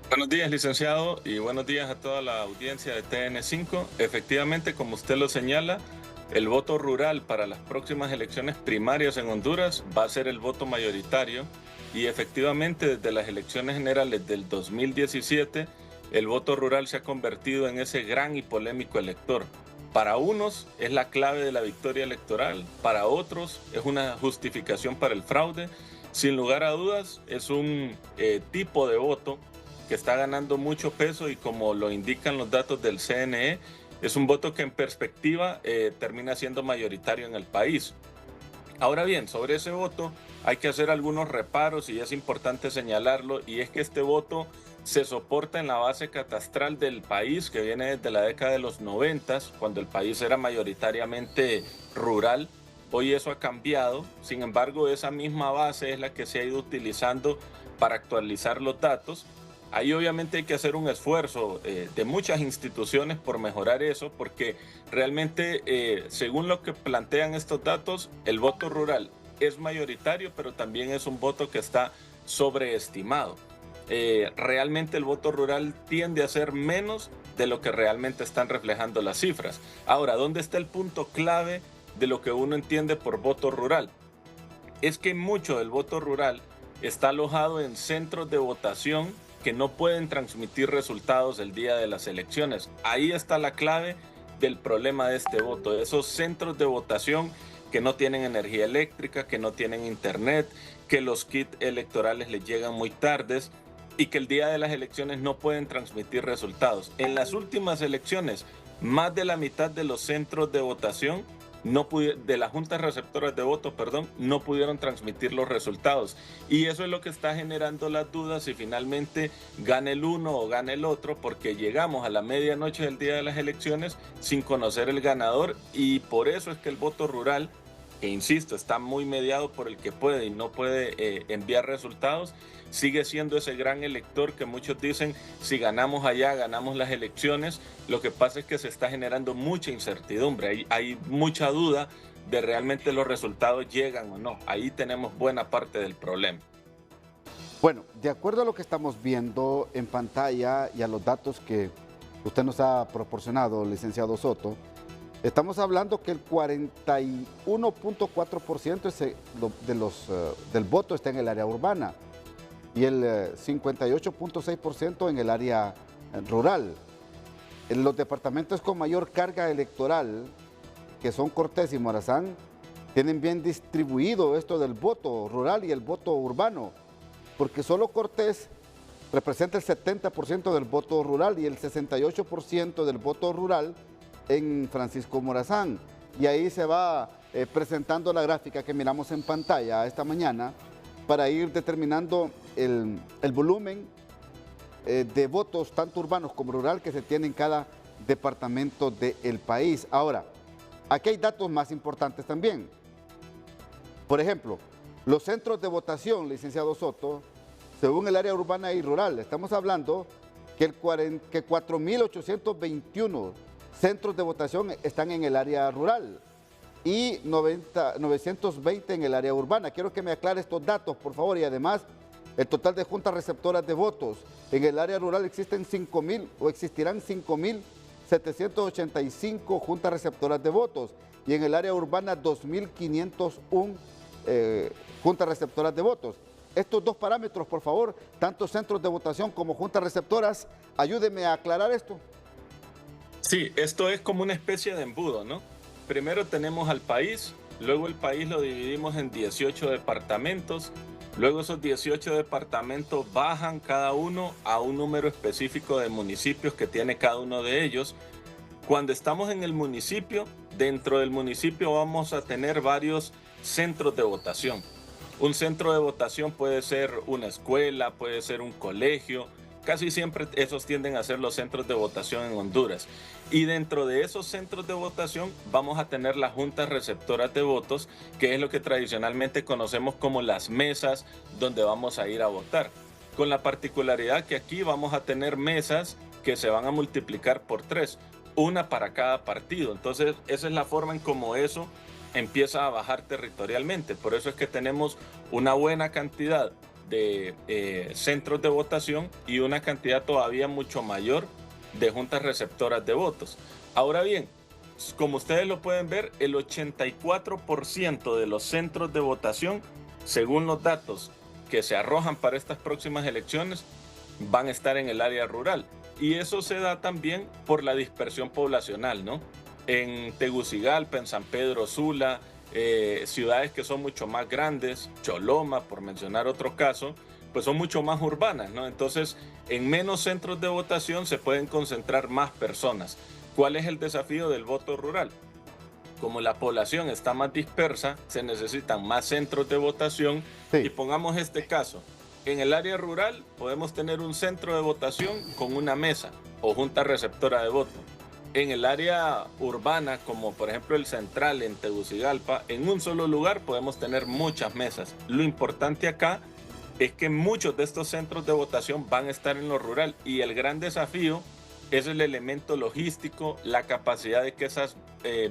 Buenos días, licenciado, y buenos días a toda la audiencia de TN5. Efectivamente, como usted lo señala, el voto rural para las próximas elecciones primarias en Honduras va a ser el voto mayoritario y efectivamente desde las elecciones generales del 2017, el voto rural se ha convertido en ese gran y polémico elector. Para unos es la clave de la victoria electoral, para otros es una justificación para el fraude. Sin lugar a dudas, es un tipo de voto que está ganando mucho peso y como lo indican los datos del CNE, es un voto que en perspectiva termina siendo mayoritario en el país. Ahora bien, sobre ese voto hay que hacer algunos reparos y es importante señalarlo, y es que este voto se soporta en la base catastral del país que viene desde la década de los 90, cuando el país era mayoritariamente rural. Hoy eso ha cambiado, sin embargo esa misma base es la que se ha ido utilizando para actualizar los datos. Ahí obviamente hay que hacer un esfuerzo de muchas instituciones por mejorar eso, porque realmente, según lo que plantean estos datos, el voto rural es mayoritario, pero también es un voto que está sobreestimado. Realmente el voto rural tiende a ser menos de lo que realmente están reflejando las cifras. Ahora, ¿dónde está el punto clave de lo que uno entiende por voto rural? Es que mucho del voto rural está alojado en centros de votación que no pueden transmitir resultados el día de las elecciones. Ahí está la clave del problema de este voto, esos centros de votación que no tienen energía eléctrica, que no tienen internet, que los kits electorales les llegan muy tardes y que el día de las elecciones no pueden transmitir resultados. En las últimas elecciones, más de la mitad de los centros de votación de las juntas receptoras de voto, perdón, no pudieron transmitir los resultados. Y eso es lo que está generando las dudas si finalmente gane el uno o gane el otro, porque llegamos a la medianoche del día de las elecciones sin conocer el ganador, y por eso es que el voto rural, que insisto, está muy mediado por el que puede y no puede enviar resultados, sigue siendo ese gran elector que muchos dicen, si ganamos allá, ganamos las elecciones. Lo que pasa es que se está generando mucha incertidumbre, hay mucha duda de realmente los resultados llegan o no. Ahí tenemos buena parte del problema. Bueno, de acuerdo a lo que estamos viendo en pantalla y a los datos que usted nos ha proporcionado, licenciado Soto, estamos hablando que el 41.4% del voto está en el área urbana y el 58.6% en el área rural. En los departamentos con mayor carga electoral, que son Cortés y Morazán, tienen bien distribuido esto del voto rural y el voto urbano, porque solo Cortés representa el 70% del voto rural y el 68% del voto rural en Francisco Morazán. Y ahí se va presentando la gráfica que miramos en pantalla esta mañana para ir determinando el volumen de votos, tanto urbanos como rural, que se tiene en cada departamento del país. Ahora, aquí hay datos más importantes también. Por ejemplo, los centros de votación, licenciado Soto, según el área urbana y rural, estamos hablando que 4.821 centros de votación están en el área rural y 920 en el área urbana. Quiero que me aclare estos datos, por favor, y además el total de juntas receptoras de votos. En el área rural existen 5.000 o existirán 5.785 juntas receptoras de votos y en el área urbana 2.501 juntas receptoras de votos. Estos dos parámetros, por favor, tanto centros de votación como juntas receptoras, ayúdenme a aclarar esto. Sí, esto es como una especie de embudo, ¿no? Primero tenemos al país, luego el país lo dividimos en 18 departamentos, luego esos 18 departamentos bajan cada uno a un número específico de municipios que tiene cada uno de ellos. Cuando estamos en el municipio, dentro del municipio vamos a tener varios centros de votación. Un centro de votación puede ser una escuela, puede ser un colegio. Casi siempre esos tienden a ser los centros de votación en Honduras. Y dentro de esos centros de votación vamos a tener las juntas receptoras de votos, que es lo que tradicionalmente conocemos como las mesas donde vamos a ir a votar. Con la particularidad que aquí vamos a tener mesas que se van a multiplicar por 3, una para cada partido. Entonces, esa es la forma en cómo eso empieza a bajar territorialmente. Por eso es que tenemos una buena cantidad de centros de votación y una cantidad todavía mucho mayor de juntas receptoras de votos. Ahora bien, como ustedes lo pueden ver, el 84% de los centros de votación, según los datos que se arrojan para estas próximas elecciones, van a estar en el área rural. Y eso se da también por la dispersión poblacional, ¿no? En Tegucigalpa, en San Pedro Sula, ciudades que son mucho más grandes, Choloma, por mencionar otro caso, pues son mucho más urbanas, ¿no? Entonces, en menos centros de votación se pueden concentrar más personas. ¿Cuál es el desafío del voto rural? Como la población está más dispersa, se necesitan más centros de votación. Sí. Y pongamos este caso. En el área rural podemos tener un centro de votación con una mesa o junta receptora de voto. En el área urbana, como por ejemplo el central en Tegucigalpa, en un solo lugar podemos tener muchas mesas. Lo importante acá es que muchos de estos centros de votación van a estar en lo rural y el gran desafío es el elemento logístico, la capacidad de que esas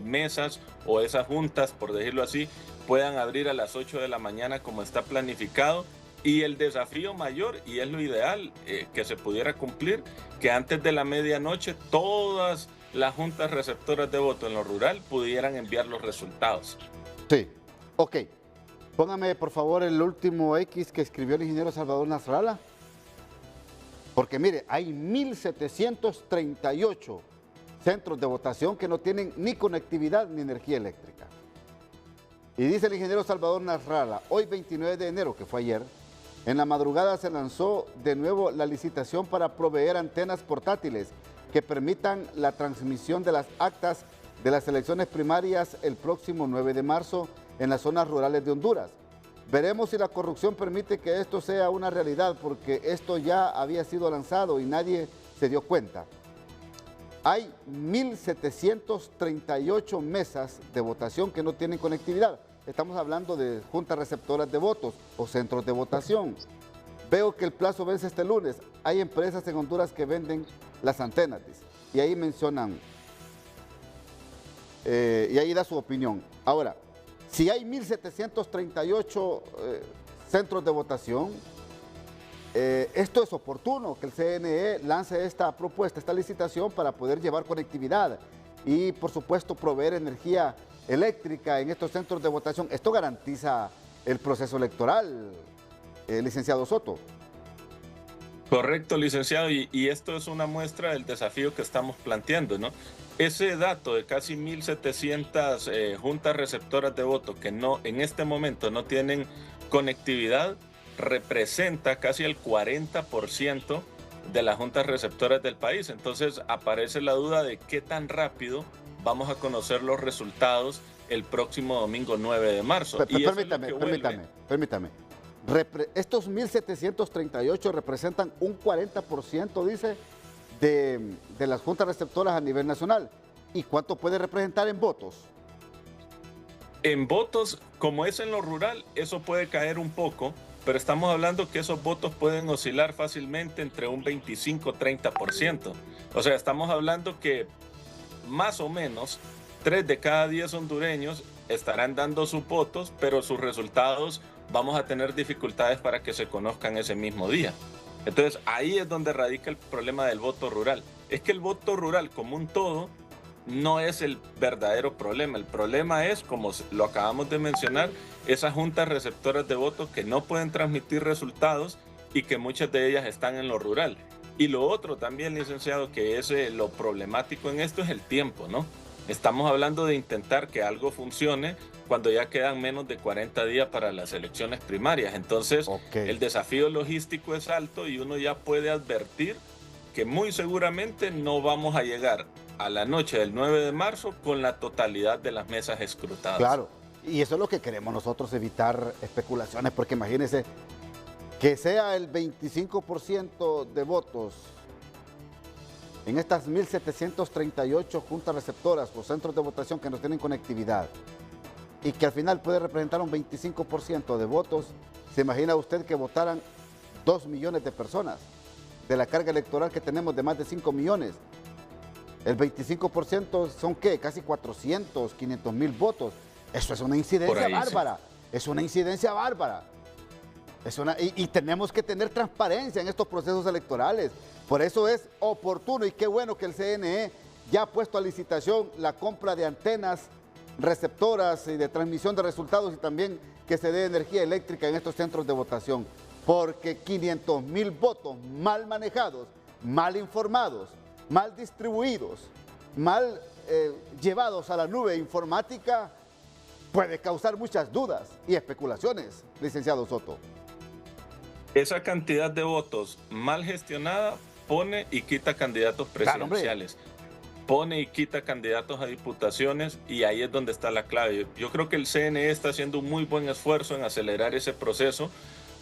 mesas o esas juntas, por decirlo así, puedan abrir a las 8 de la mañana como está planificado. Y el desafío mayor, y es lo ideal que se pudiera cumplir, que antes de la medianoche todas las juntas receptoras de voto en lo rural pudieran enviar los resultados. Sí, ok. Póngame por favor el último X que escribió el ingeniero Salvador Nasralla. Porque mire, hay 1.738 centros de votación que no tienen ni conectividad ni energía eléctrica. Y dice el ingeniero Salvador Nasralla, hoy 29 de enero, que fue ayer, en la madrugada se lanzó de nuevo la licitación para proveer antenas portátiles que permitan la transmisión de las actas de las elecciones primarias el próximo 9 de marzo en las zonas rurales de Honduras. Veremos si la corrupción permite que esto sea una realidad, porque esto ya había sido lanzado y nadie se dio cuenta. Hay 1.738 mesas de votación que no tienen conectividad. Estamos hablando de juntas receptoras de votos o centros de votación. Veo que el plazo vence este lunes. Hay empresas en Honduras que venden las antenas, dice. Y ahí mencionan, y ahí da su opinión. Ahora, si hay 1.738 centros de votación, esto es oportuno que el CNE lance esta propuesta, esta licitación para poder llevar conectividad y, por supuesto, proveer energía eléctrica en estos centros de votación. Esto garantiza el proceso electoral, licenciado Soto. Correcto, licenciado, y esto es una muestra del desafío que estamos planteando, ¿no? Ese dato de casi 1.700 juntas receptoras de voto que no, en este momento no tienen conectividad, representa casi el 40% de las juntas receptoras del país. Entonces aparece la duda de qué tan rápido vamos a conocer los resultados el próximo domingo 9 de marzo. Permítame. Estos 1.738 representan un 40%, dice, de las juntas receptoras a nivel nacional. ¿Y cuánto puede representar en votos? En votos, como es en lo rural, eso puede caer un poco, pero estamos hablando que esos votos pueden oscilar fácilmente entre un 25-30%. O sea, estamos hablando que más o menos 3 de cada 10 hondureños estarán dando sus votos, pero sus resultados vamos a tener dificultades para que se conozcan ese mismo día. Entonces ahí es donde radica el problema del voto rural. Es que el voto rural como un todo no es el verdadero problema. El problema es, como lo acabamos de mencionar, esas juntas receptoras de votos que no pueden transmitir resultados y que muchas de ellas están en lo rural. Y lo otro también, licenciado, que es lo problemático en esto es el tiempo, ¿no? Estamos hablando de intentar que algo funcione cuando ya quedan menos de 40 días para las elecciones primarias. Entonces, el desafío logístico es alto y uno ya puede advertir que muy seguramente no vamos a llegar a la noche del 9 de marzo con la totalidad de las mesas escrutadas. Claro, y eso es lo que queremos nosotros, evitar especulaciones, porque imagínense que sea el 25% de votos en estas 1.738 juntas receptoras o centros de votación que no tienen conectividad y que al final puede representar un 25% de votos. ¿Se imagina usted que votaran 2 millones de personas de la carga electoral que tenemos de más de 5 millones? El 25% son ¿qué? Casi 400, 500 mil votos. Eso es una incidencia bárbara. Sí. Es una incidencia bárbara. Y tenemos que tener transparencia en estos procesos electorales. Por eso es oportuno y qué bueno que el CNE ya ha puesto a licitación la compra de antenas receptoras y de transmisión de resultados y también que se dé energía eléctrica en estos centros de votación. Porque 500,000 votos mal manejados, mal informados, mal distribuidos, mal llevados a la nube informática puede causar muchas dudas y especulaciones, licenciado Soto. Esa cantidad de votos mal gestionada pone y quita candidatos presidenciales. Claro, pone y quita candidatos a diputaciones y ahí es donde está la clave. Yo creo que el CNE está haciendo un muy buen esfuerzo en acelerar ese proceso.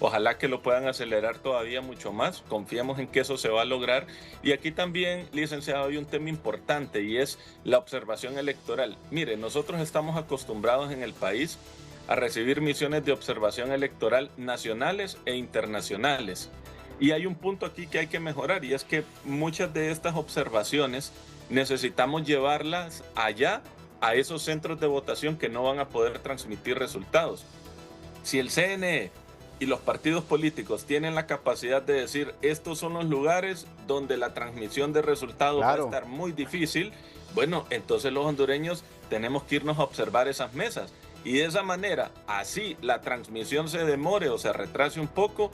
Ojalá que lo puedan acelerar todavía mucho más. Confiemos en que eso se va a lograr. Y aquí también, licenciado, hay un tema importante y es la observación electoral. Mire, nosotros estamos acostumbrados en el país a recibir misiones de observación electoral nacionales e internacionales. Y hay un punto aquí que hay que mejorar y es que muchas de estas observaciones necesitamos llevarlas allá a esos centros de votación que no van a poder transmitir resultados. Si el CNE y los partidos políticos tienen la capacidad de decir estos son los lugares donde la transmisión de resultados va a estar muy difícil, bueno, entonces los hondureños tenemos que irnos a observar esas mesas. Y de esa manera, así la transmisión se demore o se retrase un poco,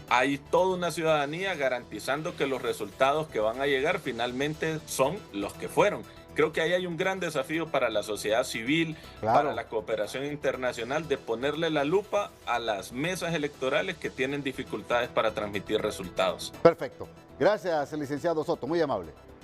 hay toda una ciudadanía garantizando que los resultados que van a llegar finalmente son los que fueron. Creo que ahí hay un gran desafío para la sociedad civil, para la cooperación internacional, de ponerle la lupa a las mesas electorales que tienen dificultades para transmitir resultados. Perfecto. Gracias, licenciado Soto. Muy amable.